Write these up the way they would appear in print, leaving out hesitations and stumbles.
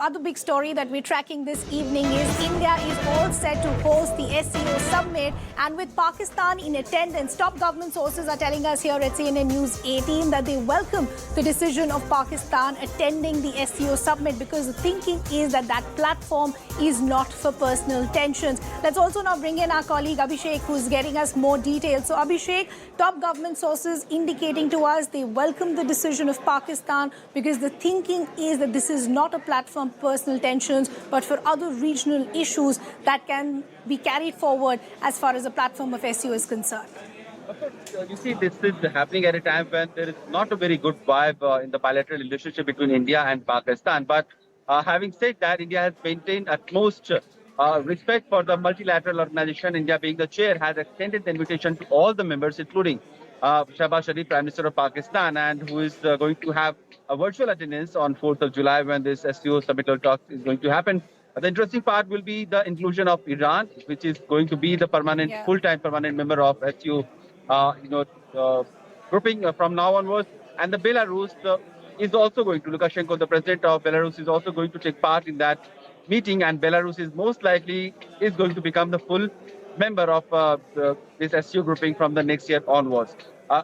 Other big story that we're tracking this evening is India is all set to host the SCO Summit, and with Pakistan in attendance, top government sources are telling us here at CNN News 18 that they welcome the decision of Pakistan attending the SCO Summit because the thinking is that that platform is not for personal tensions. Let's also now bring in our colleague Abhishek, who's getting us more details. So Abhishek, top government sources indicating to us they welcome the decision of Pakistan because the thinking is that this is not a platform personal tensions, but for other regional issues that can be carried forward as far as the platform of SCO is concerned. Of course, you see, this is happening at a time when there is not a very good vibe in the bilateral relationship between India and Pakistan. But having said that, India has maintained utmost respect for the multilateral organization. India, being the chair, has extended the invitation to all the members, including Shehbaz Sharif, Prime Minister of Pakistan, and who is going to have a virtual attendance on 4th of July when this SCO summit talks is going to happen. The interesting part will be the inclusion of Iran, which is going to be the permanent, full-time permanent member of SCO, grouping from now onwards. And the Belarus is also going to, Lukashenko, the president of Belarus, is also going to take part in that meeting, and Belarus is most likely is going to become the full member of this SCO grouping from the next year onwards.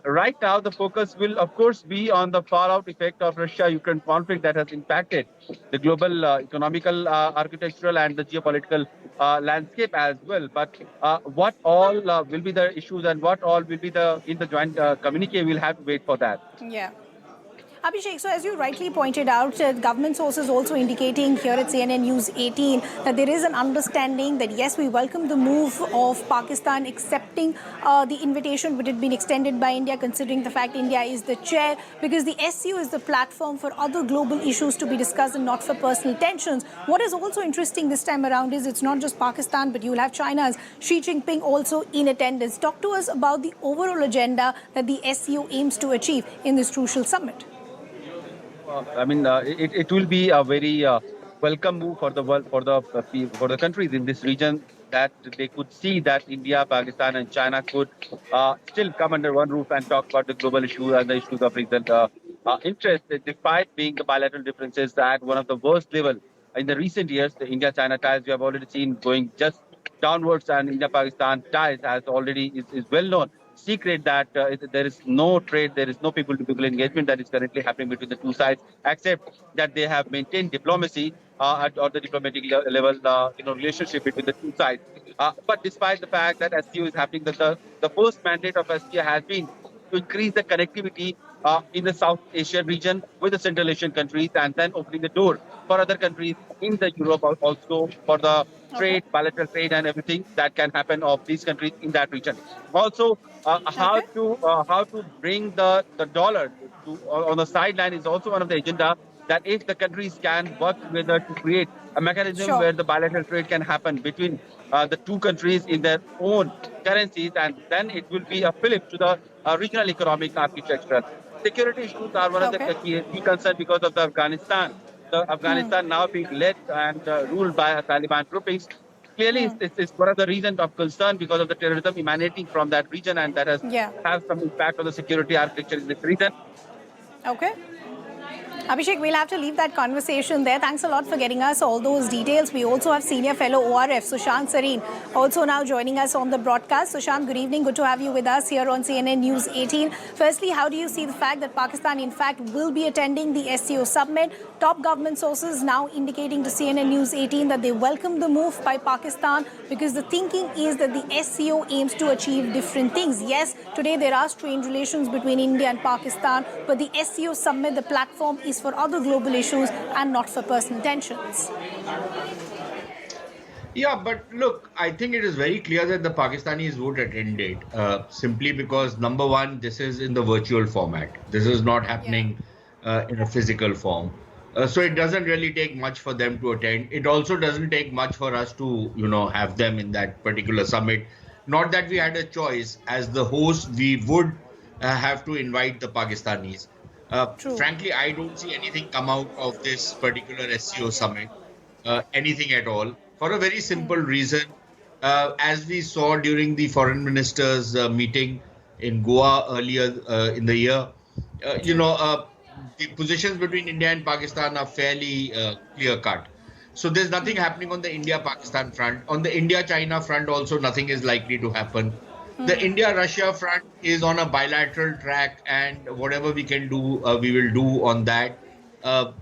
Right now, the focus will, of course, be on the fallout effect of Russia-Ukraine conflict that has impacted the global economical, architectural, and the geopolitical landscape as well. But what all will be the issues and what all will be in the joint communique, we'll have to wait for that. Yeah. Abhishek, so as you rightly pointed out, government sources also indicating here at CNN News 18 that there is an understanding that yes, we welcome the move of Pakistan accepting the invitation which had been extended by India, considering the fact India is the chair, because the SCO is the platform for other global issues to be discussed and not for personal tensions. What is also interesting this time around is it's not just Pakistan, but you'll have China's Xi Jinping also in attendance. Talk to us about the overall agenda that the SCO aims to achieve in this crucial summit. It will be a very welcome move for the world, for the countries in this region, that they could see that India, Pakistan, and China could still come under one roof and talk about the global issues and the issues of regional interest, despite being the bilateral differences at one of the worst level in the recent years. The India-China ties we have already seen going just downwards, and India-Pakistan ties has already is well known. Secret that there is no trade, there is no people-to-people engagement that is currently happening between the two sides, except that they have maintained diplomacy at the diplomatic level, relationship between the two sides. But despite the fact that SCO is happening, the first mandate of SCO has been to increase the connectivity in the South Asia region with the Central Asian countries, and then opening the door for other countries in the Europe also for the trade, bilateral trade, and everything that can happen of these countries in that region. Also, how to bring the dollar on the sideline is also one of the agenda. That if the countries can work together to create a mechanism where the bilateral trade can happen between the two countries in their own currencies, and then it will be a fillip to the regional economic architecture. Security issues are one of the key concerns because of the Afghanistan. The Afghanistan now being led and ruled by Taliban groupings. Clearly, it's one of the reasons of concern because of the terrorism emanating from that region, and that has have some impact on the security architecture in this region. Okay. Abhishek, we'll have to leave that conversation there. Thanks a lot for getting us all those details. We also have Senior Fellow ORF, Sushant Sareen, also now joining us on the broadcast. Sushant, good evening. Good to have you with us here on CNN News 18. Firstly, how do you see the fact that Pakistan, in fact, will be attending the SCO summit? Top government sources now indicating to CNN News 18 that they welcome the move by Pakistan because the thinking is that the SCO aims to achieve different things. Yes, today there are strained relations between India and Pakistan, but the SCO summit, the platform is for other global issues and not for personal tensions. Yeah, but look, I think it is very clear that the Pakistanis would attend it simply because, number one, this is in the virtual format. This is not happening in a physical form. So it doesn't really take much for them to attend. It also doesn't take much for us to, have them in that particular summit. Not that we had a choice. As the host, we would have to invite the Pakistanis. Frankly, I don't see anything come out of this particular SCO summit, anything at all, for a very simple reason. As we saw during the foreign ministers' meeting in Goa earlier in the year, the positions between India and Pakistan are fairly clear cut. So there's nothing happening on the India-Pakistan front. On the India-China front, also nothing is likely to happen. The India-Russia front is on a bilateral track, and whatever we can do, we will do on that.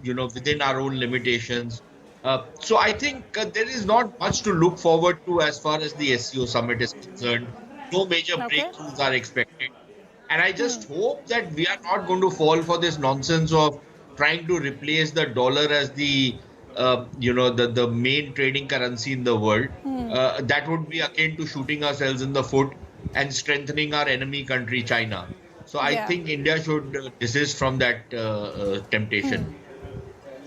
Within our own limitations. So I think there is not much to look forward to as far as the SCO summit is concerned. No major Okay. breakthroughs are expected. And I just hope that we are not going to fall for this nonsense of trying to replace the dollar as the main trading currency in the world. That would be akin to shooting ourselves in the foot and strengthening our enemy country, China. So I Yeah. think India should desist from that temptation.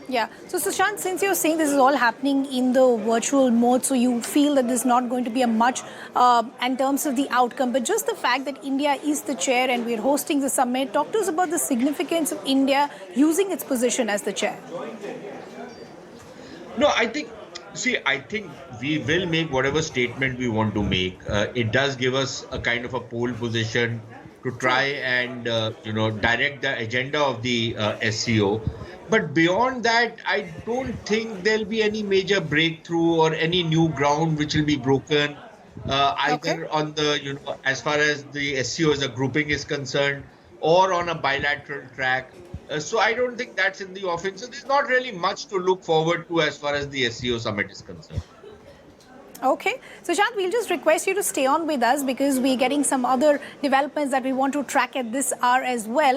Yeah. So, Sushant, since you're saying this is all happening in the virtual mode, so you feel that there's not going to be a much in terms of the outcome, but just the fact that India is the chair and we're hosting the summit, talk to us about the significance of India using its position as the chair. No, I think we will make whatever statement we want to make. It does give us a kind of a pole position to try and, direct the agenda of the SCO. But beyond that, I don't think there'll be any major breakthrough or any new ground which will be broken, Okay. either on the, as far as the SCO as a grouping is concerned, or on a bilateral track. So I don't think that's in the offing. So there's not really much to look forward to as far as the SCO summit is concerned. Okay. So, Shant, we'll just request you to stay on with us because we're getting some other developments that we want to track at this hour as well.